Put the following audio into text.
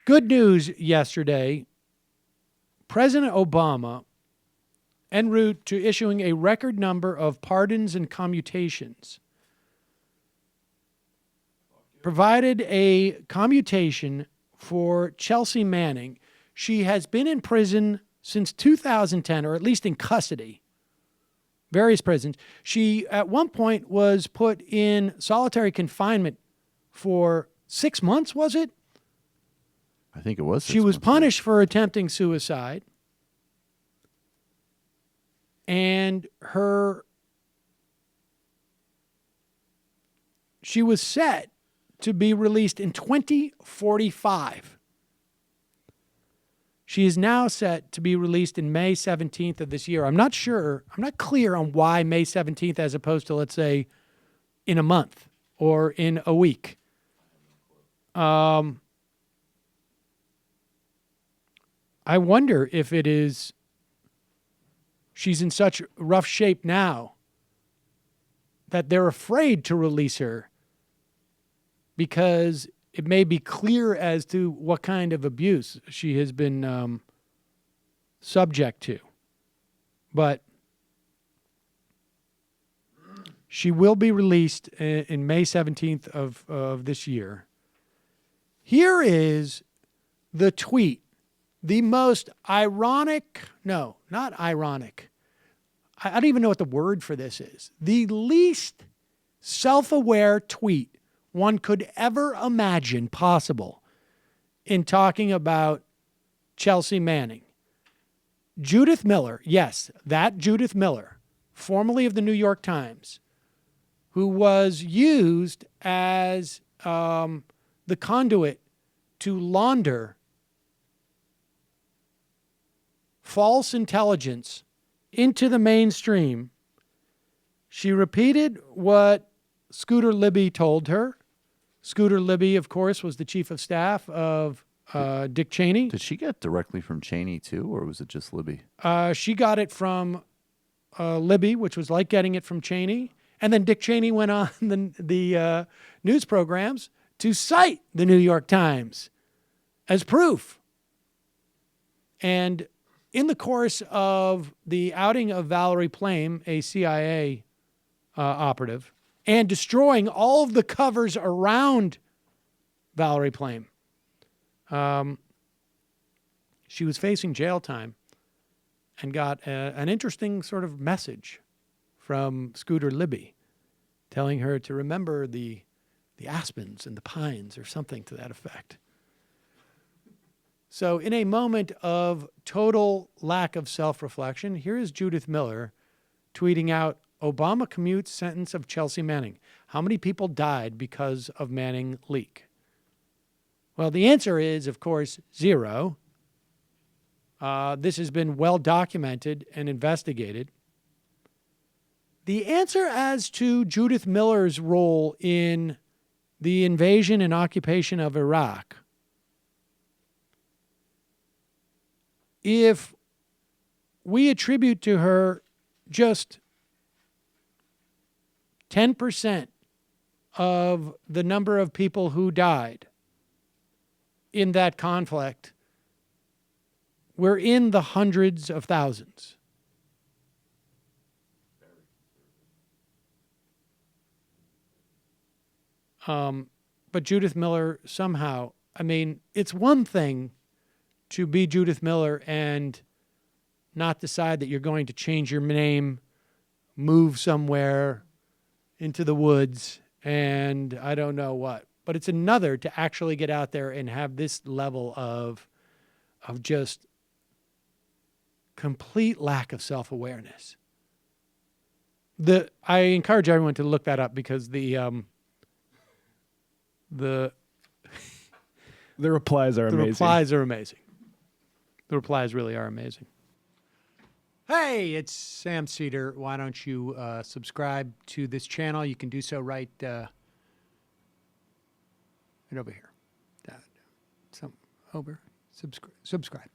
Good news yesterday. President Obama, en route to issuing a record number of pardons and commutations, provided a commutation for Chelsea Manning. She has been in prison since 2010, or at least in custody, various prisons. She, at one point, was put in solitary confinement for 6 months, was it? I think it was. She was punished for attempting suicide. And she was set to be released in 2045. She is now set to be released in May 17th of this year. I'm not clear on why May 17th as opposed to, let's say, in a month or in a week. I wonder if it is she's in such rough shape now that they're afraid to release her because it may be clear as to what kind of abuse she has been subject to. But she will be released in May 17th of this year. Here is the tweet. The most ironic, no, not ironic. I don't even know what the word for this is. The least self-aware tweet one could ever imagine possible in talking about Chelsea Manning. Judith Miller, yes, that Judith Miller, formerly of the New York Times, who was used as the conduit to launder false intelligence into the mainstream. She repeated what Scooter Libby told her. Scooter Libby, of course, was the chief of staff of Dick Cheney. Did she get directly from Cheney too, or was it just Libby? She got it from Libby, which was like getting it from Cheney. And then Dick Cheney went on the news programs to cite the New York Times as proof. And in the course of the outing of Valerie Plame, a CIA operative, and destroying all of the covers around Valerie Plame, she was facing jail time and got an interesting sort of message from Scooter Libby telling her to remember the aspens and the pines or something to that effect. So in a moment of total lack of self-reflection, here is Judith Miller tweeting out, Obama commutes sentence of Chelsea Manning. How many people died because of Manning leak? Well, the answer is, of course, 0. This has been well documented and investigated. The answer as to Judith Miller's role in the invasion and occupation of Iraq, if we attribute to her just 10% of the number of people who died in that conflict, we're in the hundreds of thousands. But Judith Miller somehow, I mean, it's one thing to be Judith Miller and not decide that you're going to change your name, move somewhere into the woods, and I don't know what. But it's another to actually get out there and have this level of just complete lack of self-awareness. I encourage everyone to look that up because the replies are amazing. The replies are amazing. The replies really are amazing. Hey, it's Sam Seder. Why don't you subscribe to this channel? You can do so right over here. Subscribe.